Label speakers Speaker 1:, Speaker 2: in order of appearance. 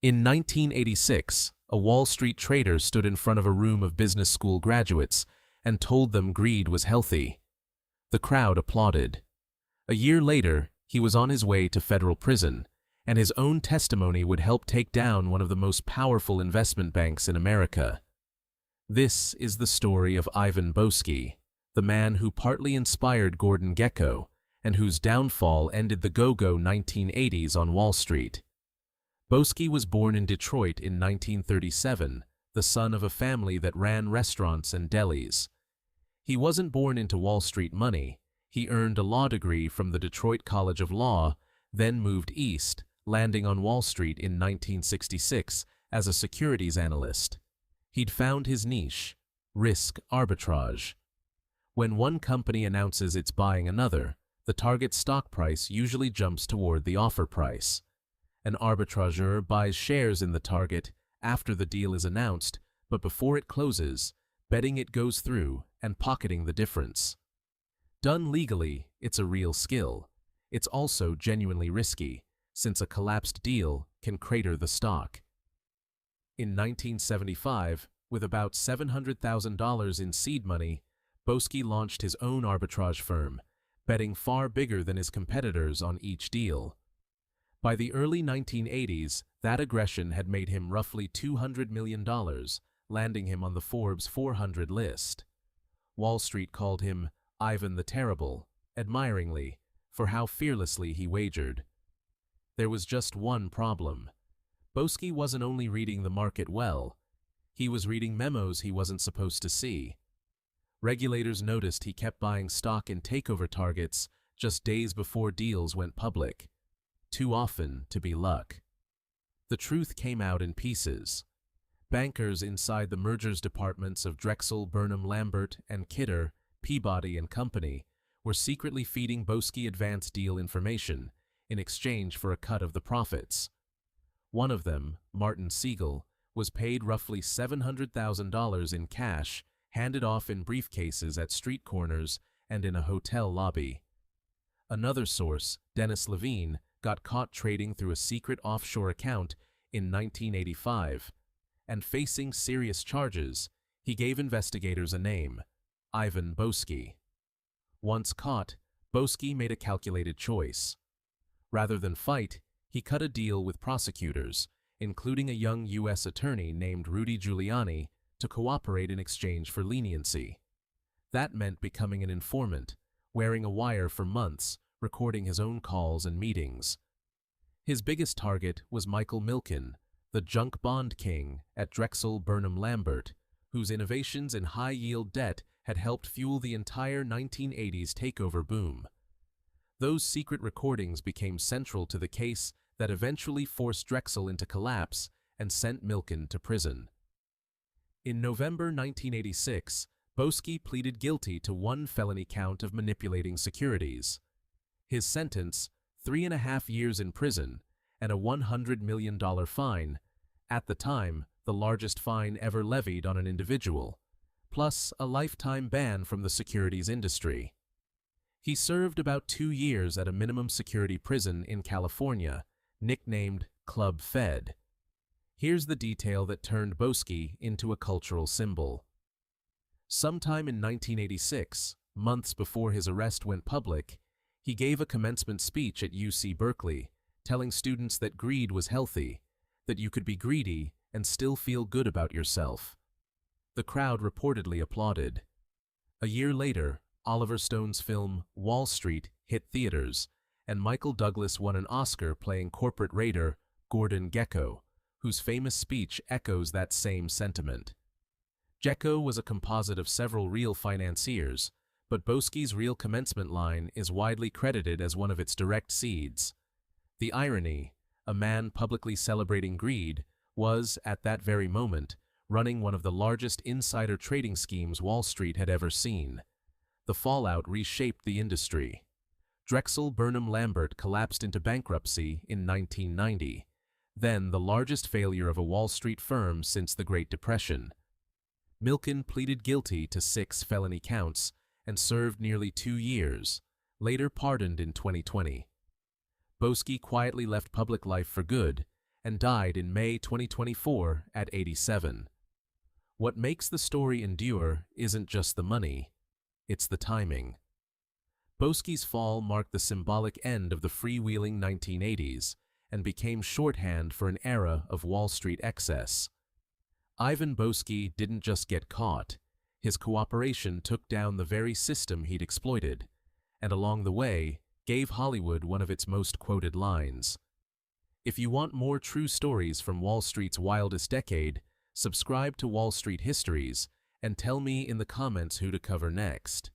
Speaker 1: In 1986, a Wall Street trader stood in front of a room of business school graduates and told them greed was healthy. The crowd applauded. A year later, he was on his way to federal prison, and his own testimony would help take down one of the most powerful investment banks in America. This is the story of Ivan Boesky, the man who partly inspired Gordon Gekko and whose downfall ended the go-go 1980s on Wall Street. Boesky was born in Detroit in 1937, the son of a family that ran restaurants and delis. He wasn't born into Wall Street money. He earned a law degree from the Detroit College of Law, then moved east, landing on Wall Street in 1966 as a securities analyst. He'd found his niche: risk arbitrage. When one company announces it's buying another, the target stock price usually jumps toward the offer price. An arbitrageur buys shares in the target after the deal is announced, but before it closes, betting it goes through and pocketing the difference. Done legally, it's a real skill. It's also genuinely risky, since a collapsed deal can crater the stock. In 1975, with about $700,000 in seed money, Boesky launched his own arbitrage firm, betting far bigger than his competitors on each deal. By the early 1980s, that aggression had made him roughly $200 million, landing him on the Forbes 400 list. Wall Street called him Ivan the Terrible, admiringly, for how fearlessly he wagered. There was just one problem. Boesky wasn't only reading the market well, he was reading memos he wasn't supposed to see. Regulators noticed he kept buying stock in takeover targets just days before deals went public. Too often to be luck. The truth came out in pieces. Bankers inside the mergers departments of Drexel Burnham Lambert and Kidder, Peabody and Company were secretly feeding Boesky advanced deal information in exchange for a cut of the profits. One of them, Martin Siegel, was paid roughly $700,000 in cash, handed off in briefcases at street corners and in a hotel lobby. Another source, Dennis Levine, got caught trading through a secret offshore account in 1985, and facing serious charges, he gave investigators a name: Ivan Boesky. Once caught, Boesky made a calculated choice. Rather than fight, he cut a deal with prosecutors, including a young U.S. attorney named Rudy Giuliani, to cooperate in exchange for leniency. That meant becoming an informant, wearing a wire for months, recording his own calls and meetings. His biggest target was Michael Milken, the junk bond king at Drexel Burnham Lambert, whose innovations in high-yield debt had helped fuel the entire 1980s takeover boom. Those secret recordings became central to the case that eventually forced Drexel into collapse and sent Milken to prison. In November 1986, Boesky pleaded guilty to one felony count of manipulating securities. His sentence, 3.5 years in prison and a $100 million fine, at the time the largest fine ever levied on an individual, plus a lifetime ban from the securities industry. He served about 2 years at a minimum security prison in California, nicknamed Club Fed. Here's the detail that turned Boesky into a cultural symbol. Sometime in 1986, months before his arrest went public, he gave a commencement speech at UC Berkeley, telling students that greed was healthy, that you could be greedy and still feel good about yourself. The crowd reportedly applauded. A year later, Oliver Stone's film Wall Street hit theaters, and Michael Douglas won an Oscar playing corporate raider Gordon Gekko, whose famous speech echoes that same sentiment. Gekko was a composite of several real financiers, but Boesky's real commencement line is widely credited as one of its direct seeds. The irony, a man publicly celebrating greed, was, at that very moment, running one of the largest insider trading schemes Wall Street had ever seen. The fallout reshaped the industry. Drexel Burnham Lambert collapsed into bankruptcy in 1990, then the largest failure of a Wall Street firm since the Great Depression. Milken pleaded guilty to 6 felony counts and served nearly 2 years, later pardoned in 2020. Boesky quietly left public life for good and died in May 2024 at 87. What makes the story endure isn't just the money, it's the timing. Boesky's fall marked the symbolic end of the freewheeling 1980s and became shorthand for an era of Wall Street excess. Ivan Boesky didn't just get caught, his cooperation took down the very system he'd exploited, and along the way, gave Hollywood one of its most quoted lines. If you want more true stories from Wall Street's wildest decade, subscribe to Wall Street Histories and tell me in the comments who to cover next.